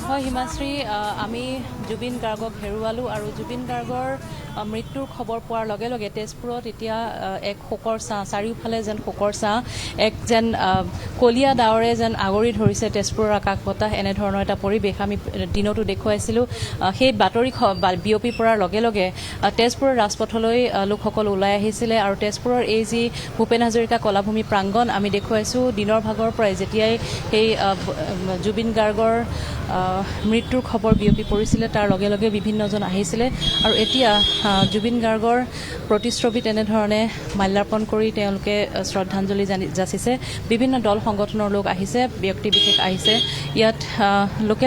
হয় হিমাশ্ৰী আমি জুবিন গাৰ্গক হেৰুৱালোঁ আৰু জুবিন গাৰ্গৰ মৃত্যুৰ খবৰ পোৱাৰ লগে লগে তেজপুৰত এতিয়া এক শোকৰ ছাঁ চাৰিওফালে যেন শোকৰ ছাঁ এক যেন কলীয়া ডাৱৰে যেন আগুৰি ধৰিছে তেজপুৰৰ আকাশ বতাহ এনেধৰণৰ এটা পৰিৱেশ আমি দিনতো দেখুৱাইছিলোঁ সেই বাতৰি বিয়পি পৰাৰ লগে লগে তেজপুৰৰ ৰাজপথলৈ লোকসকল ওলাই আহিছিলে আৰু তেজপুৰৰ এই যি ভূপেন হাজৰিকা কলাভূমি প্ৰাংগণ আমি দেখুৱাইছোঁ দিনৰ ভাগৰ পৰাই যেতিয়াই সেই জুবিন গাৰ্গৰ মৃত্যুৰ খবৰ বিয়পি পৰিছিলে তাৰ লগে লগে বিভিন্নজন আহিছিলে আৰু এতিয়া জুবিন গাৰ্গৰ প্ৰতিচ্ছবিত এনেধৰণে মাল্যাৰ্পণ কৰি তেওঁলোকে শ্ৰদ্ধাঞ্জলি যাচিছে বিভিন্ন দল সংগঠনৰ লোক আহিছে ব্যক্তি বিশেষ আহিছে ইয়াত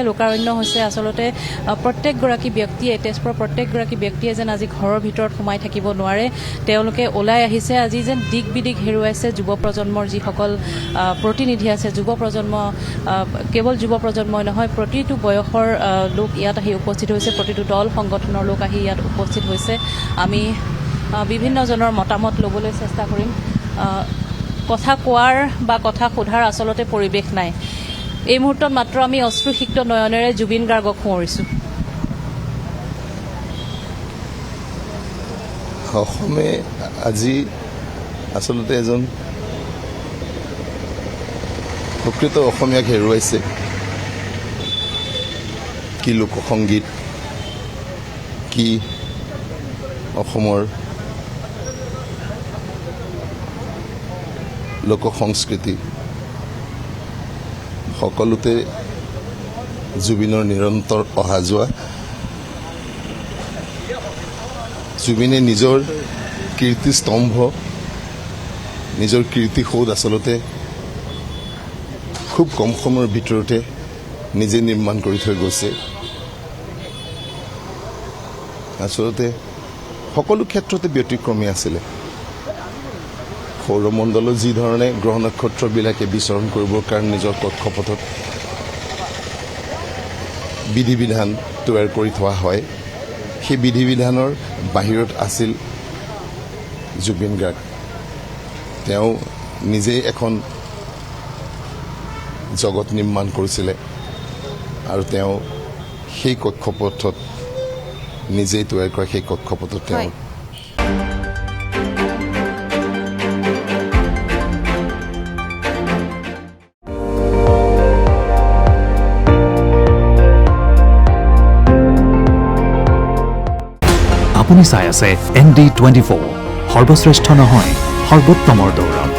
লোকাৰণ্য হৈছে আচলতে প্ৰত্যেকগৰাকী ব্যক্তিয়ে তেজপুৰৰ প্ৰত্যেকগৰাকী ব্যক্তিয়ে যেন আজি ঘৰৰ ভিতৰত সোমাই থাকিব নোৱাৰে তেওঁলোকে ওলাই আহিছে আজি যেন দিক বিদিক হেৰুৱাইছে যুৱ প্ৰজন্মৰ যিসকল প্ৰতিনিধি আছে যুৱ প্ৰজন্ম কেৱল যুৱ প্ৰজন্মই নহয় প্ৰতিটো বয়সৰ লোক ইয়াত আহি উপস্থিত হৈছে প্ৰতিটো দল সংগঠনৰ লোক আহি ইয়াত উপস্থিত হৈছে আমি বিভিন্নজনৰ মতামত ল'বলৈ চেষ্টা কৰিম কথা কোৱাৰ বা কথা সোধাৰ আচলতে পৰিৱেশ নাই এই মুহূৰ্তত মাত্ৰ আমি অশ্ৰুসিক্ত নয়নেৰে জুবিন গাৰ্গক সোঁৱৰিছোঁ অসমে আজি আচলতে এজন প্ৰকৃত অসমীয়াক হেৰুৱাইছে কি লোকসংগীত কি অসমৰ লোকসংস্কৃতি সকলোতে জুবিনৰ নিৰন্তৰ অহা যোৱা জুবিনে নিজৰ কীৰ্তিস্তম্ভ নিজৰ কীৰ্তিসৌধ আচলতে খুব কম সময়ৰ ভিতৰতে নিজে নিৰ্মাণ কৰি থৈ গৈছে আচলতে সকলো ক্ষেত্ৰতে ব্যতিক্ৰমী আছিলে সৌৰমণ্ডলত যি ধৰণে গ্ৰহ নক্ষত্ৰবিলাকে বিচৰণ কৰিবৰ কাৰণে নিজৰ কক্ষপথত বিধি বিধান তৈয়াৰ কৰি থোৱা হয় সেই বিধি বিধানৰ বাহিৰত আছিল জুবিন গাৰ্গ তেওঁ নিজেই এখন জগত নিৰ্মাণ কৰিছিলে আৰু তেওঁ সেই কক্ষপথত নিজেই তৈয়াৰ কৰা সেই কক্ষপথত তেওঁ আপুনি চাই আছে ND24 সৰ্বশ্ৰেষ্ঠ নহয় সৰ্বোত্তমৰ দৌৰ